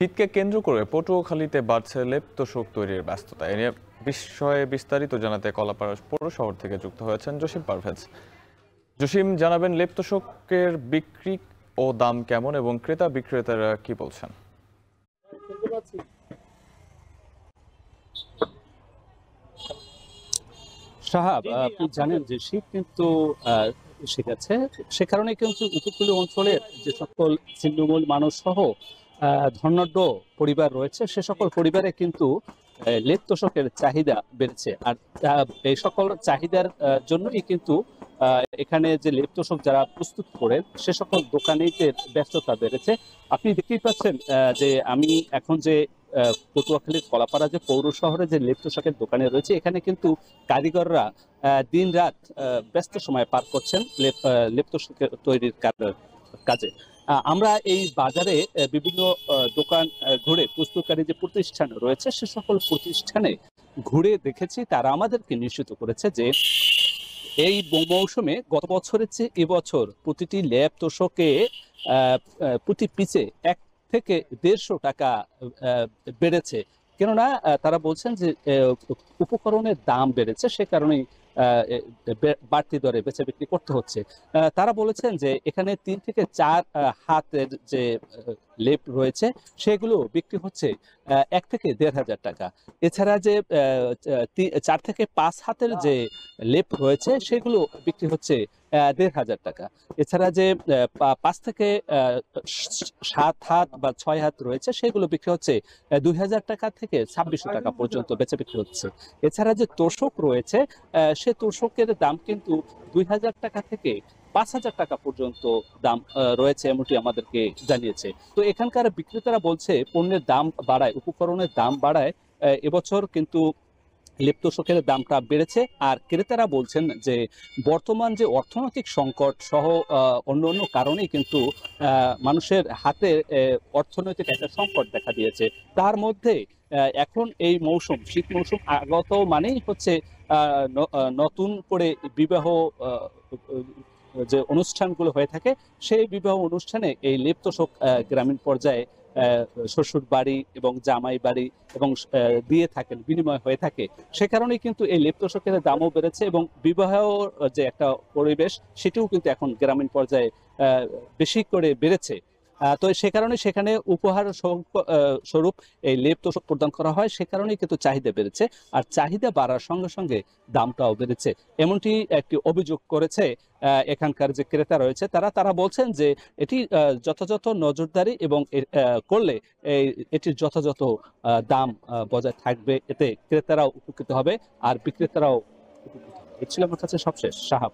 শীতকে কেন্দ্র করে পটুয়াখালীতে বাড়ছে লেপ তোশক তৈরির ব্যস্ততা। এ নিয়ে বিষয়ে বিস্তারিত জানাতে কলাপাড়া পৌর শহর থেকে যুক্ত হয়েছেন জসিম পারভেজ। জসিম, জানাবেন লেপ তোশকের বিক্রি ও দাম কেমন এবং ক্রেতা বিক্রেতারা কি বলছেন? সাহাব, আপনি জানেন যে শীত কিন্তু এসে গেছে। সে কারণে কিন্তু উপকূলীয় অঞ্চলের যে সকল ছিন্নমূল মানুষ সহ ধনাঢ্য পরিবার রয়েছে, সে সকল পরিবারে কিন্তু লেপ তোশকের চাহিদা বেড়েছে। আর এই সকল চাহিদার জন্যই কিন্তু এখানে যে লেপ তোশক যারা প্রস্তুত করেন সে সকল দোকানিদের ব্যস্ততা বেড়েছে। আপনি দেখতেই পাচ্ছেন যে আমি এখন যে পটুয়াখালীর কলাপাড়া যে পৌর শহরে যে লেপ তোশকের দোকানে রয়েছে, এখানে কিন্তু কারিগররা দিন রাত ব্যস্ত সময় পার করছেন লেপ তোশক তৈরির কাজে। আমরা এই বাজারে বিভিন্ন দোকান ঘুরে প্রস্তুতকারী যে প্রতিষ্ঠান রয়েছে সে সকল প্রতিষ্ঠানে ঘুরে দেখেছি। তারা আমাদেরকে নিশ্চিত করেছে যে এই মৌসুমে গত বছরের চেয়ে এবছর প্রতিটি লেপ তোশকে প্রতি পিচে 1 থেকে 150 টাকা বেড়েছে। কেননা তারা বলছেন যে উপকরণের দাম বেড়েছে, সে কারণেই বাড়তি দরে বেচা বিক্রি করতে হচ্ছে। তারা বলেছেন যে এখানে 3 থেকে 4 হাতের যে লেপ রয়েছে সেগুলো বিক্রি হচ্ছে 1 থেকে 1,500 টাকা। এছাড়া যে 4 থেকে 5 হাতের যে লেপ রয়েছে সেগুলো বিক্রি হচ্ছে 1,500 টাকা। এছাড়া যে 5 থেকে 7 হাত বা 6 হাত রয়েছে সেগুলো বিক্রি হচ্ছে 2,000 টাকা থেকে 2,600 টাকা পর্যন্ত বেচা বিক্রি হচ্ছে। এছাড়া যে তোশক রয়েছে সে তোশকের দাম কিন্তু 2,000 টাকা থেকে 5,000 টাকা পর্যন্ত দাম রয়েছে, এমনটি আমাদেরকে জানিয়েছে। তো এখানকার বিক্রেতারা বলছে পণ্যের দাম বাড়ায়, উপকরণের দাম বাড়ায় এবছর কিন্তু লেপ তোশকের দামটা বেড়েছে। আর ক্রেতারা বলছেন যে বর্তমান যে অর্থনৈতিক সংকট সহ অন্য কারণেই কিন্তু মানুষের হাতে অর্থনৈতিক একটা সংকট দেখা দিয়েছে। তার মধ্যে এখন এই মৌসুম, শীত মৌসুম আগত মানেই হচ্ছে নতুন করে বিবাহ যে অনুষ্ঠানগুলো হয়ে থাকে সেই বিবাহ অনুষ্ঠানে এই লেপ তোশক গ্রামীণ পর্যায়ে শ্বশুর বাড়ি এবং জামাই বাড়ি এবং দিয়ে থাকেন, বিনিময় হয়ে থাকে। সে কারণেই কিন্তু এই লেপ তোশকের দামও বেড়েছে এবং বিবাহ যে একটা পরিবেশ সেটিও কিন্তু এখন গ্রামীণ পর্যায়ে বেশি করে বেড়েছে। তো সে কারণে সেখানে উপহার স্বরূপ এই লেপ তোশক প্রদান করা হয়, সে কারণেই কিন্তু চাহিদা বেড়েছে। আর চাহিদা বাড়ার সঙ্গে সঙ্গে দামটাও বেড়েছে, এমনটি একটি অভিযোগ করেছে এখানকার যে ক্রেতা রয়েছে। তারা বলছেন যে এটি যথাযথ নজরদারি এবং করলে এটির যথাযথ দাম বজায় থাকবে, এতে ক্রেতারাও উপকৃত হবে আর বিক্রেতারাও উপকৃত হবে। এ ছিল আমার কাছে সবশেষ। সাহাব।